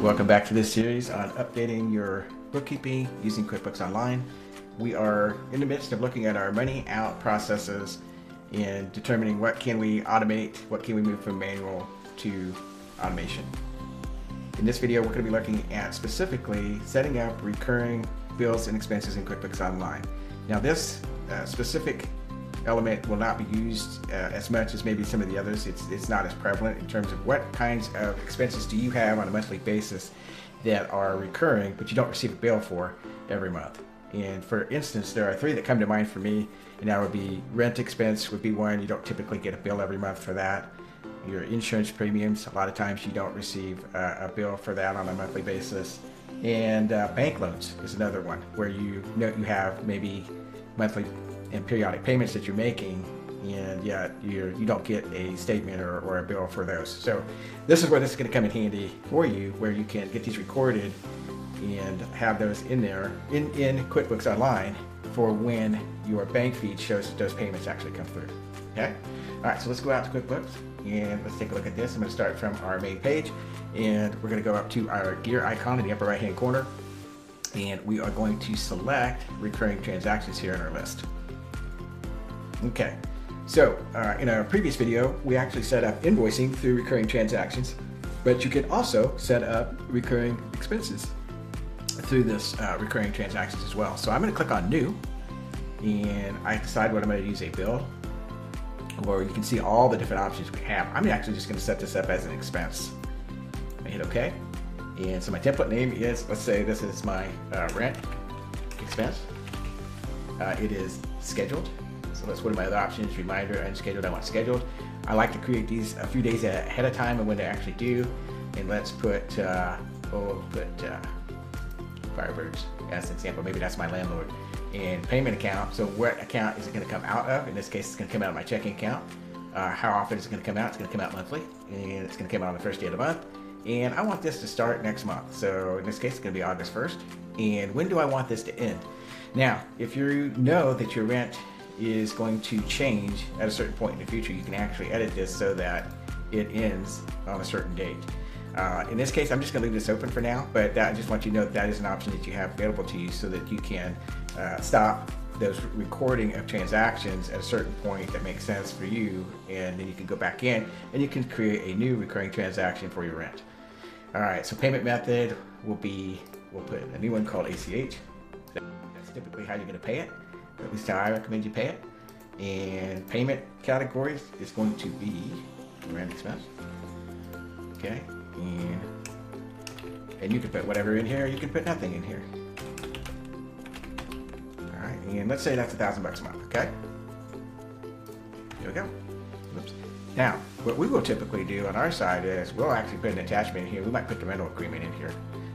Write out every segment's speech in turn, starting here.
Welcome back to this series on updating your bookkeeping using QuickBooks Online. We are in the midst of looking at our money out processes and determining what can we automate, what can we move from manual to automation. In this video, we're going to be looking at specifically setting up recurring bills and expenses in QuickBooks Online. Now this specific element will not be used as much as maybe some of the others. It's not as prevalent in terms of what kinds of expenses do you have on a monthly basis that are recurring but you don't receive a bill for every month. And for instance, there are three that come to mind for me, and that would be rent expense would be one. You don't typically get a bill every month for that. Your insurance premiums, a lot of times you don't receive a bill for that on a monthly basis. And bank loans is another one where you know you have maybe monthly and periodic payments that you're making, and yet you don't get a statement or a bill for those. So this is where this is going to come in handy for you, where you can get these recorded and have those in there in QuickBooks Online for when your bank feed shows that those payments actually come through. Okay? All right, so let's go out to QuickBooks and let's take a look at this. I'm going to start from our main page, and we're going to go up to our gear icon in the upper right hand corner, and we are going to select recurring transactions here in our list. Okay, so in our previous video, we actually set up invoicing through recurring transactions, but you can also set up recurring expenses through this recurring transactions as well. So I'm going to click on New, and I decide what I'm going to use, a bill, or you can see all the different options we have. I'm actually just going to set this up as an expense. I hit OK, and so my template name is, let's say this is my rent expense. It is scheduled. So that's one of my other options: reminder, unscheduled. I want scheduled. I like to create these a few days ahead of time and when they actually due. And let's put Firebirds as an example. Maybe that's my landlord. And payment account. So what account is it going to come out of? In this case, it's going to come out of my checking account. How often is it going to come out? It's going to come out monthly, and it's going to come out on the first day of the month. And I want this to start next month. So in this case, it's going to be August 1st. And when do I want this to end? Now, if you know that your rent is going to change at a certain point in the future, you can actually edit this so that it ends on a certain date. In this case, I'm just going to leave this open for now, but I just want you to know that is an option that you have available to you so that you can stop those recording of transactions at a certain point that makes sense for you, and then you can go back in and you can create a new recurring transaction for your rent. All right, so payment method will be, we'll put a new one called ACH. That's typically how you're going to pay it. At least how I recommend you pay it. And payment categories is going to be rent expense. Okay, and you can put whatever in here. You can put nothing in here. All right, and let's say that's $1,000 a month. Okay, here we go. Oops. Now, what we will typically do on our side is we'll actually put an attachment in here. We might put the rental agreement in here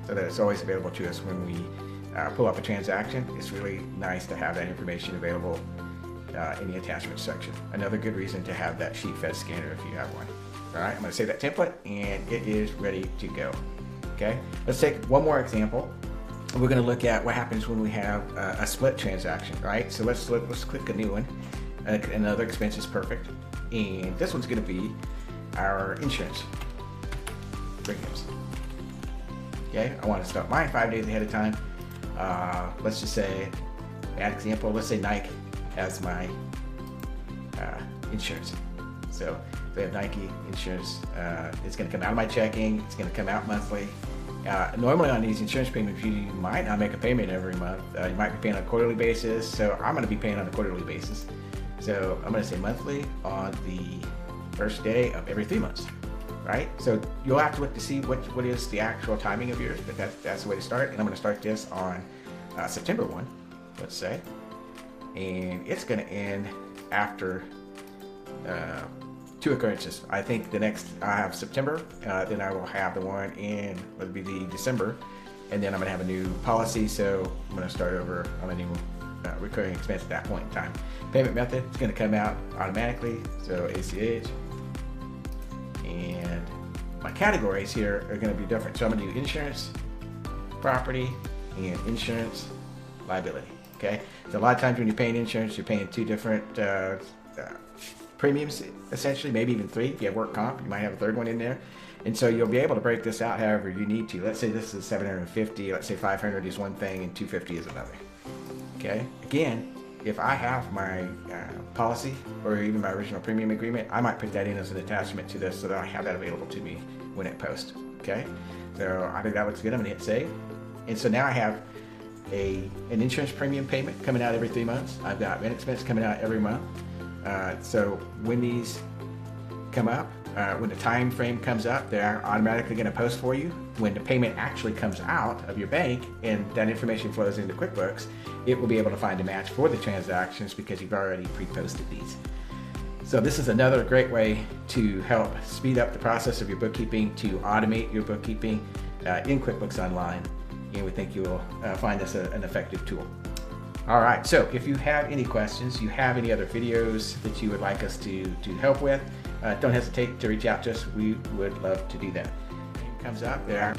so that it's always available to us when we pull up a transaction. It's really nice to have that information available in the attachment section. Another good reason to have that sheet fed scanner if you have one. All right, I'm going to save that template, and it is ready to go. Okay, let's take one more example. We're going to look at what happens when we have a split transaction, right? So let's click a new one. Another expense is perfect, and this one's going to be our insurance premiums. Okay, I want to start mine 5 days ahead of time. Let's just say, add example, let's say Nike as my insurance. So if I have Nike insurance, it's going to come out of my checking, it's going to come out monthly. Normally on these insurance payments, you might not make a payment every month. You might be paying on a quarterly basis, so I'm going to be paying on a quarterly basis. So I'm going to say monthly on the first day of every 3 months. Right? So you'll have to look to see what is the actual timing of yours, but that's the way to start. And I'm going to start this on September 1, let's say, and it's going to end after 2 occurrences. I think the next I have September, then I will have the one in, it'll be the December, and then I'm going to have a new policy, so I'm going to start over on a new recurring expense at that point in time. Payment method is going to come out automatically, so ACH. And my categories here are going to be different. So I'm going to do insurance, property, and insurance liability. Okay. So a lot of times when you're paying insurance, you're paying two different premiums, essentially, maybe even 3. If you have work comp, you might have a 3rd one in there. And so you'll be able to break this out however you need to. Let's say this is 750, let's say 500 is one thing and 250 is another. Okay, again, if I have my policy or even my original premium agreement, I might put that in as an attachment to this so that I have that available to me when it posts. Okay, so I think that looks good. I'm gonna hit save. And so now I have an insurance premium payment coming out every 3 months. I've got rent expense coming out every month. So when these come up, when the time frame comes up, they're automatically going to post for you. When the payment actually comes out of your bank and that information flows into QuickBooks, it will be able to find a match for the transactions because you've already pre-posted these. So this is another great way to help speed up the process of your bookkeeping, to automate your bookkeeping in QuickBooks Online, and we think you will find this an effective tool. All right, so if you have any questions, you have any other videos that you would like us to help with, don't hesitate to reach out to us. We would love to do that. It comes up there.